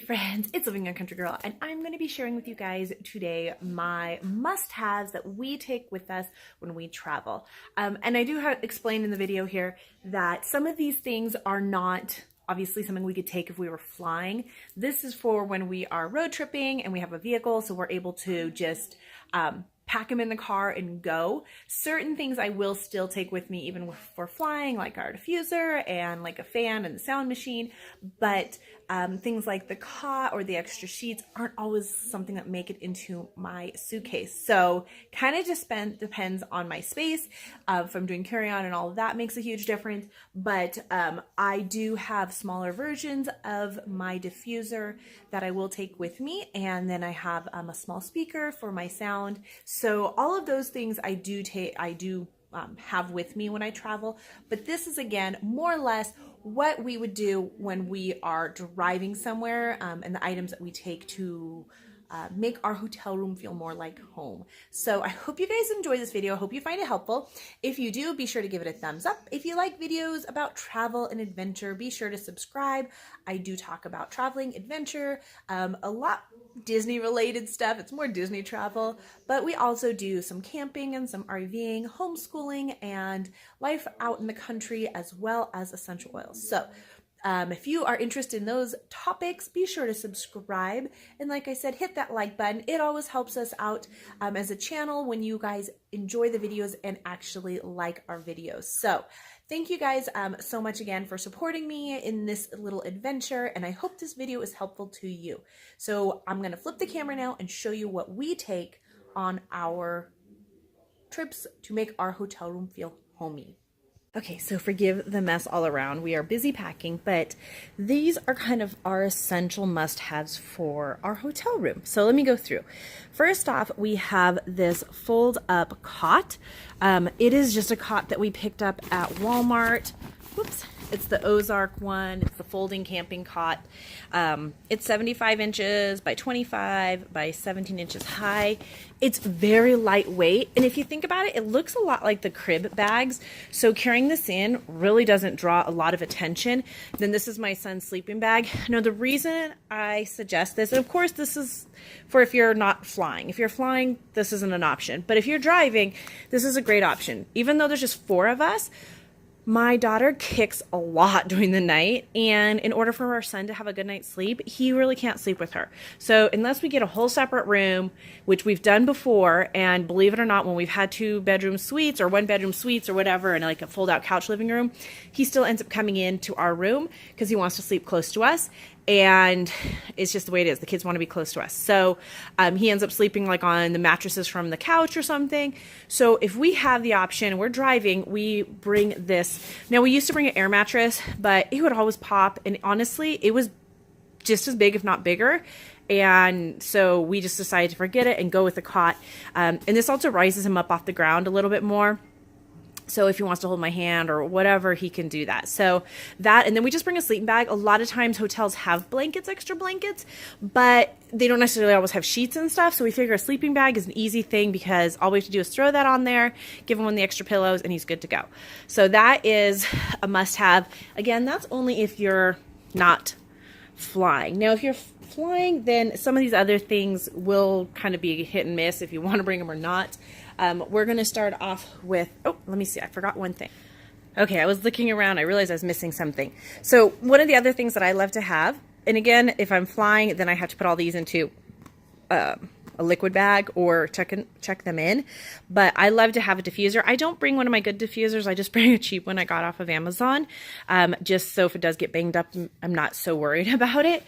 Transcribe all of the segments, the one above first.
friends, it's Living Young Country Girl, and I'm going to be sharing with you guys today my must-haves that we take with us when we travel. And I do explain in the video here that some of these things are not obviously something we could take if we were flying. This is for when we are road tripping and we have a vehicle, so we're able to just pack them in the car and go. Certain things I will still take with me even for flying, like our diffuser and like a fan and the sound machine, but things like the cot or the extra sheets aren't always something that make it into my suitcase. So kind of just depends on my space. If I'm doing carry-on and all of that makes a huge difference, but I do have smaller versions of my diffuser that I will take with me, and then I have a small speaker for my sound. So all of those things I do have with me when I travel, but this is again more or less what we would do when we are driving somewhere, and the items that we take to make our hotel room feel more like home. So I hope you guys enjoy this video. I hope you find it helpful. If you do, be sure to give it a thumbs up. If you like videos about travel and adventure, be sure to subscribe. I do talk about traveling, adventure, a lot Disney related stuff. It's more Disney travel, but we also do some camping and some RVing, homeschooling, and life out in the country, as well as essential oils. So if you are interested in those topics, be sure to subscribe. And like I said, hit that like button. It always helps us out as a channel when you guys enjoy the videos and actually like our videos. So thank you guys so much again for supporting me in this little adventure, and I hope this video is helpful to you. So I'm going to flip the camera now and show you what we take on our trips to make our hotel room feel homey. Okay, so forgive the mess all around. We are busy packing, but these are kind of our essential must-haves for our hotel room. So let me go through. First off, we have this fold-up cot. It is just a cot that we picked up at Walmart. Whoops. It's the Ozark one. It's the folding camping cot. It's 75 inches by 25 by 17 inches high. It's very lightweight. And if you think about it, it looks a lot like the crib bags. So carrying this in really doesn't draw a lot of attention. Then this is my son's sleeping bag. Now, the reason I suggest this, and of course, this is for if you're not flying. If you're flying, this isn't an option. But if you're driving, this is a great option. Even though there's just 4 of us, my daughter kicks a lot during the night, and in order for our son to have a good night's sleep, he really can't sleep with her. So unless we get a whole separate room, which we've done before, and believe it or not, when we've had 2-bedroom suites or 1-bedroom suites or whatever, and like a fold-out couch living room, he still ends up coming into our room because he wants to sleep close to us. And it's just the way it is. The kids want to be close to us. So he ends up sleeping like on the mattresses from the couch or something. So if we have the option, we're driving, we bring this. Now, we used to bring an air mattress, but it would always pop. And honestly, it was just as big, if not bigger. And so we just decided to forget it and go with the cot. And this also rises him up off the ground a little bit more. So if he wants to hold my hand or whatever, he can do that. So that, and then we just bring a sleeping bag. A lot of times hotels have blankets, extra blankets, but they don't necessarily always have sheets and stuff. So we figure a sleeping bag is an easy thing because all we have to do is throw that on there, give him one of the extra pillows, and he's good to go. So that is a must-have. Again, that's only if you're not flying. Now, if you're flying, then some of these other things will kind of be hit and miss if you want to bring them or not. We're going to start off with, oh, let me see. I forgot one thing. Okay, I was looking around. I realized I was missing something. So one of the other things that I love to have, and again, if I'm flying, then I have to put all these into a liquid bag or check them in. But I love to have a diffuser. I don't bring one of my good diffusers. I just bring a cheap one I got off of Amazon, just so if it does get banged up, I'm not so worried about it.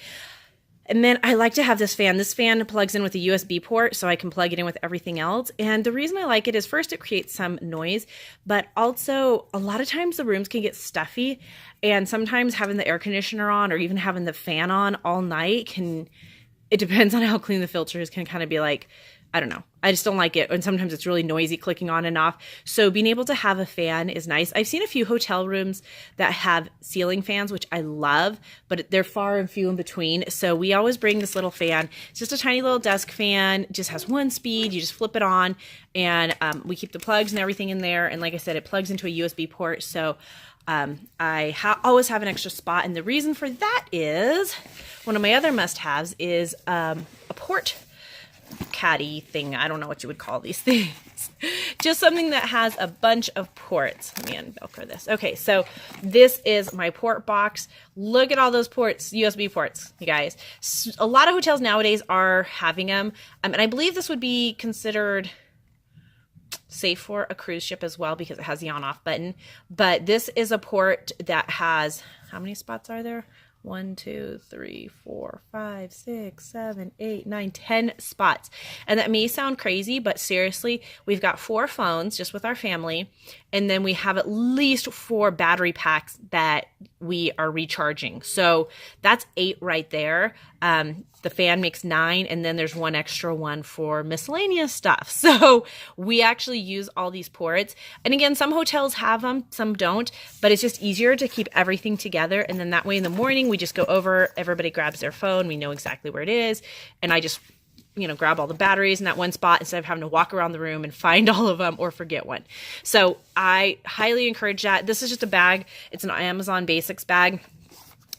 And then I like to have this fan. This fan plugs in with a USB port, so I can plug it in with everything else. And the reason I like it is, first, it creates some noise, but also a lot of times the rooms can get stuffy, and sometimes having the air conditioner on or even having the fan on all night it depends on how clean the filter is, can kind of be like, I don't know. I just don't like it. And sometimes it's really noisy clicking on and off. So being able to have a fan is nice. I've seen a few hotel rooms that have ceiling fans, which I love, but they're far and few in between. So we always bring this little fan. It's just a tiny little desk fan. It just has one speed. You just flip it on, and we keep the plugs and everything in there. And like I said, it plugs into a USB port. So I always have an extra spot. And the reason for that is one of my other must-haves is a port caddy thing. I don't know what you would call these things. Just something that has a bunch of ports. Let me unvelcro this. Okay, so this is my port box. Look at all those ports, USB ports, you guys. A lot of hotels nowadays are having them. And I believe this would be considered safe for a cruise ship as well because it has the on-off button. But this is a port that has, how many spots are there? 1, 2, 3, 4, 5, 6, 7, 8, 9, 10 spots. And that may sound crazy, but seriously, we've got 4 phones just with our family. And then we have at least 4 battery packs that we are recharging. So that's 8 right there. The fan makes 9, and then there's 1 extra one for miscellaneous stuff. So we actually use all these ports. And again, some hotels have them, some don't, but it's just easier to keep everything together. And then that way in the morning, we just go over, everybody grabs their phone, we know exactly where it is. And I just, grab all the batteries in that one spot instead of having to walk around the room and find all of them or forget one. So I highly encourage that. This is just a bag. It's an Amazon Basics bag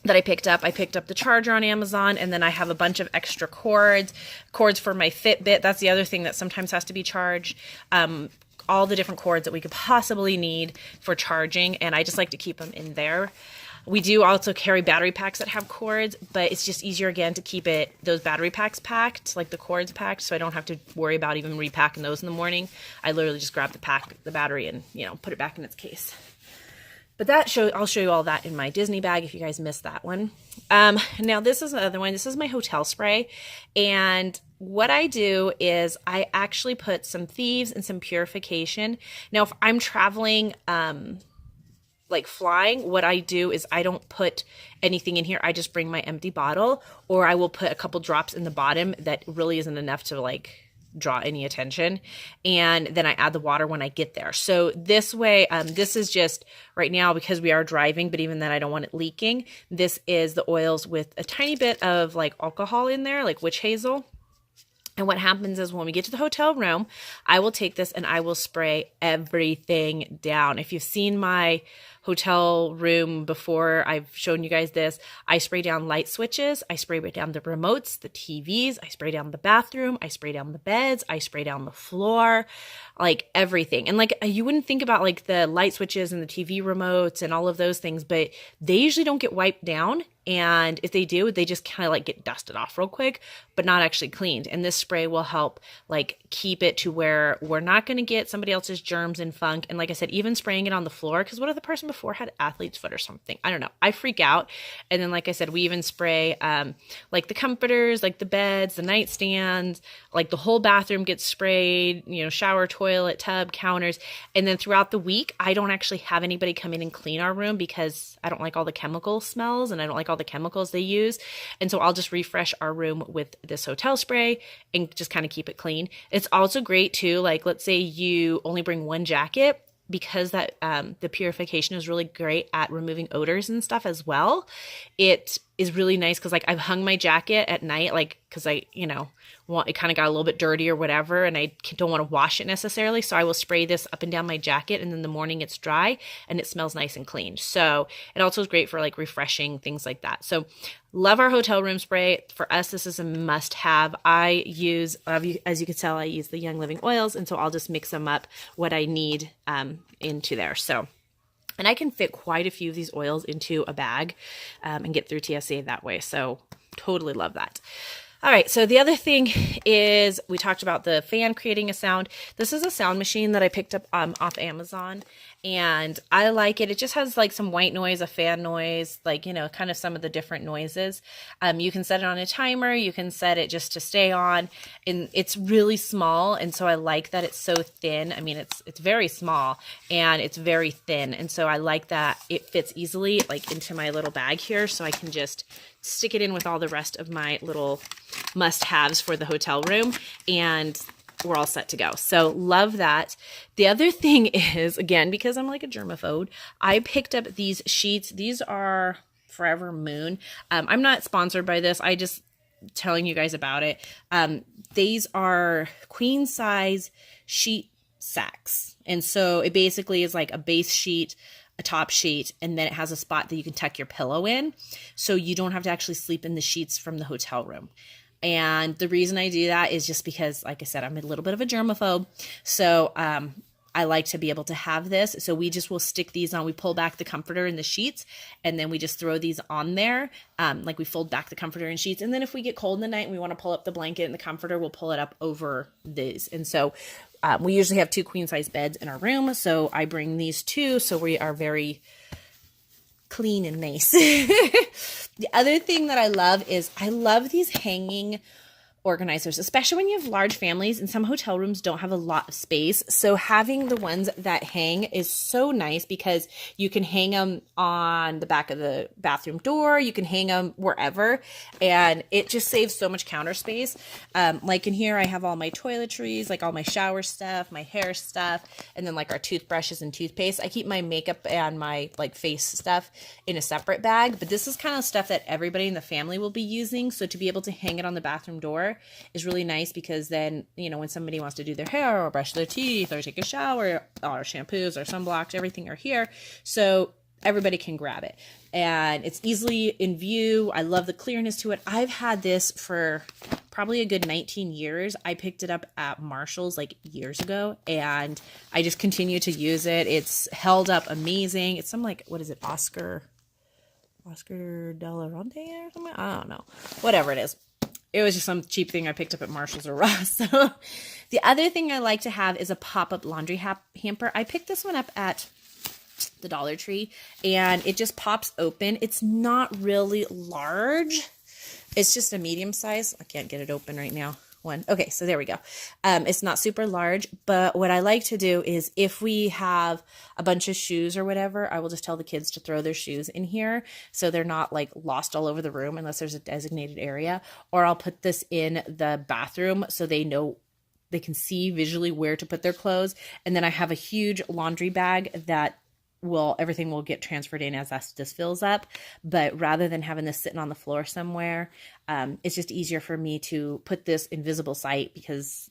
that I picked up. I picked up the charger on Amazon, and then I have a bunch of extra cords for my Fitbit. That's the other thing that sometimes has to be charged. All the different cords that we could possibly need for charging, and I just like to keep them in there. We do also carry battery packs that have cords, but it's just easier again to keep those battery packs packed, like the cords packed, so I don't have to worry about even repacking those in the morning. I literally just grab the battery and, put it back in its case. But I'll show you all that in my Disney bag if you guys missed that one. Now this is another one. This is my hotel spray. And what I do is I actually put some thieves and some purification. Now, if I'm traveling, like flying, what I do is I don't put anything in here. I just bring my empty bottle, or I will put a couple drops in the bottom that really isn't enough to draw any attention, and then I add the water when I get there. So this way, this is just right now because we are driving, but even then I don't want it leaking. This is the oils with a tiny bit of alcohol in there, like witch hazel. And what happens is when we get to the hotel room, I will take this and I will spray everything down. If you've seen my hotel room before, I've shown you guys this. I spray down light switches. I spray down the remotes, the TVs. I spray down the bathroom. I spray down the beds. I spray down the floor, everything. And you wouldn't think about the light switches and the TV remotes and all of those things, but they usually don't get wiped down. And if they do, they just kind of get dusted off real quick, but not actually cleaned. And this spray will help keep it to where we're not going to get somebody else's germs and funk. And like I said, even spraying it on the floor, because what if the person before had athlete's foot or something? I don't know. I freak out. And then, like I said, we even spray the comforters, the beds, the nightstands, the whole bathroom gets sprayed, shower, toilet, tub, counters. And then throughout the week, I don't actually have anybody come in and clean our room because I don't like all the chemical smells and I don't like all the chemicals they use. And so I'll just refresh our room with this hotel spray and just kind of keep it clean. It's also great too, let's say you only bring one jacket, because that the purification is really great at removing odors and stuff as well. It is really nice because I've hung my jacket at night, because I it kind of got a little bit dirty or whatever, and I don't want to wash it necessarily. So I will spray this up and down my jacket, and then in the morning it's dry and it smells nice and clean. So it also is great for refreshing things like that. So love our hotel room spray. For us, this is a must have. I use, as you can tell, I use the Young Living oils, and so I'll just mix them up what I need into there. So, and I can fit quite a few of these oils into a bag and get through TSA that way. So totally love that. All right, so the other thing is we talked about the fan creating a sound. This is a sound machine that I picked up off Amazon, and I like it. It just has some white noise, a fan noise, kind of some of the different noises. You can set it on a timer. You can set it just to stay on, and it's really small, and so I like that it's so thin. I mean, it's very small, and it's very thin, and so I like that it fits easily into my little bag here, so I can just stick it in with all the rest of my little must-haves for the hotel room, and we're all set to go. So love that. The other thing is, again, because I'm a germaphobe, I picked up these sheets. These are Forever Moon. I'm not sponsored by this. I just telling you guys about it. These are queen size sheet sacks. And so it basically is a base sheet a top sheet, and then it has a spot that you can tuck your pillow in, so you don't have to actually sleep in the sheets from the hotel room. And the reason I do that is just because, like I said, I'm a little bit of a germaphobe. So I like to be able to have this. So we just will stick these on. We pull back the comforter and the sheets, and then we just throw these on there. Like we fold back the comforter and sheets. And then if we get cold in the night and we want to pull up the blanket and the comforter, we'll pull it up over these. And so we usually have 2 queen size beds in our room. So I bring these 2. So we are very clean and nice. The other thing that I love is I love these hanging organizers, especially when you have large families, and some hotel rooms don't have a lot of space. So having the ones that hang is so nice because you can hang them on the back of the bathroom door. You can hang them wherever, and it just saves so much counter space. Like in here, I have all my toiletries, like all my shower stuff, my hair stuff, and then like our toothbrushes and toothpaste. I keep my makeup and my like face stuff in a separate bag, but this is kind of stuff that everybody in the family will be using. So to be able to hang it on the bathroom door is really nice, because then, you know, when somebody wants to do their hair or brush their teeth or take a shower, or shampoos or sunblocks, everything are here. So everybody can grab it, and it's easily in view. I love the clearness to it. I've had this for probably a good 19 years. I picked it up at Marshall's like years ago, and I just continue to use it. It's held up amazing. It's some like, what is it? Oscar de la Rente or something? I don't know. Whatever it is. It was just some cheap thing I picked up at Marshall's or Ross. So the other thing I like to have is a pop-up laundry hamper. I picked this one up at the Dollar Tree, and it just pops open. It's not really large. It's just a medium size. I can't get it open right now. Okay, so there we go. It's not super large, but what I like to do is if we have a bunch of shoes or whatever, I will just tell the kids to throw their shoes in here so they're not like lost all over the room unless there's a designated area. Or I'll put this in the bathroom so they know, they can see visually where to put their clothes. And then I have a huge laundry bag that everything will get transferred in as this fills up. But rather than having this sitting on the floor somewhere, it's just easier for me to put this invisible sight, because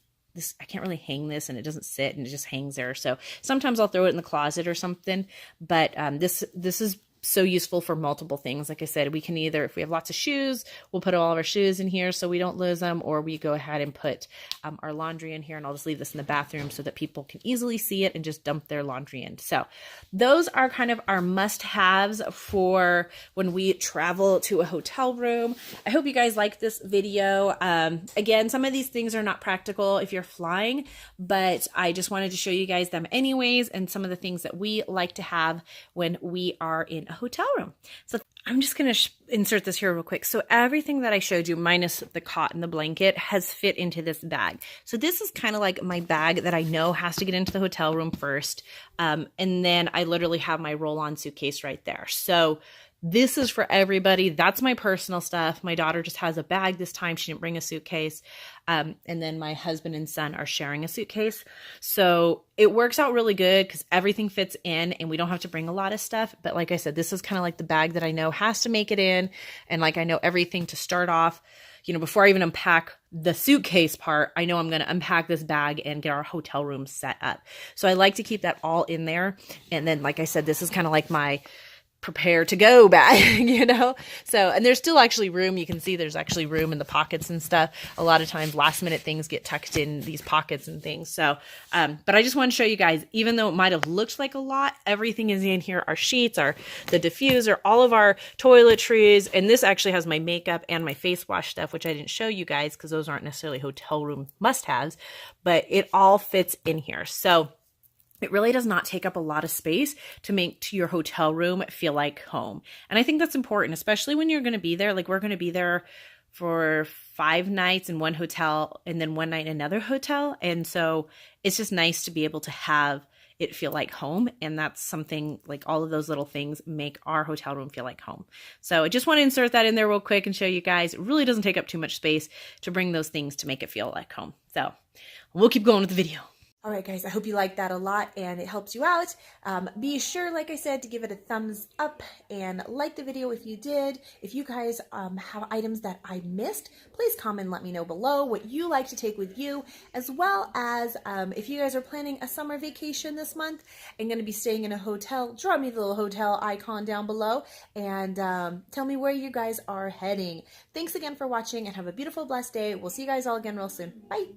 I can't really hang this, and it doesn't sit, and it just hangs there. So sometimes I'll throw it in the closet or something, but this is so useful for multiple things. Like I said, we can either, if we have lots of shoes, we'll put all of our shoes in here so we don't lose them, or we go ahead and put our laundry in here, and I'll just leave this in the bathroom so that people can easily see it and just dump their laundry in. So those are kind of our must-haves for when we travel to a hotel room. I hope you guys like this video. Again, some of these things are not practical if you're flying, but I just wanted to show you guys them anyways, and some of the things that we like to have when we are in a hotel room. So I'm just going to insert this here real quick. So everything that I showed you, minus the cot and the blanket, has fit into this bag. So this is kind of like my bag that I know has to get into the hotel room first. And then I literally have my roll-on suitcase right there. So this is for everybody. That's my personal stuff. My daughter just has a bag this time. She didn't bring a suitcase. And then my husband and son are sharing a suitcase. So it works out really good because everything fits in and we don't have to bring a lot of stuff. But like I said, this is kind of like the bag that I know has to make it in. And like I know everything to start off, you know, before I even unpack the suitcase part, I know I'm going to unpack this bag and get our hotel room set up. So I like to keep that all in there. And then, like I said, this is kind of like my prepare to go bag, you know? So, and there's still actually room. You can see there's actually room in the pockets and stuff. A lot of times last minute things get tucked in these pockets and things. So, but I just want to show you guys, even though it might have looked like a lot, everything is in here. Our sheets, the diffuser, all of our toiletries. And this actually has my makeup and my face wash stuff, which I didn't show you guys because those aren't necessarily hotel room must-haves, but it all fits in here. So it really does not take up a lot of space to make your hotel room feel like home. And I think that's important, especially when you're going to be there. Like we're going to be there for 5 nights in one hotel and then one night in another hotel. And so it's just nice to be able to have it feel like home. And that's something, like all of those little things make our hotel room feel like home. So I just want to insert that in there real quick and show you guys. It really doesn't take up too much space to bring those things to make it feel like home. So we'll keep going with the video. All right, guys, I hope you liked that a lot and it helps you out. Be sure, like I said, to give it a thumbs up and like the video if you did. If you guys have items that I missed, please comment and let me know below what you like to take with you, as well as if you guys are planning a summer vacation this month and going to be staying in a hotel, draw me the little hotel icon down below and tell me where you guys are heading. Thanks again for watching and have a beautiful, blessed day. We'll see you guys all again real soon. Bye.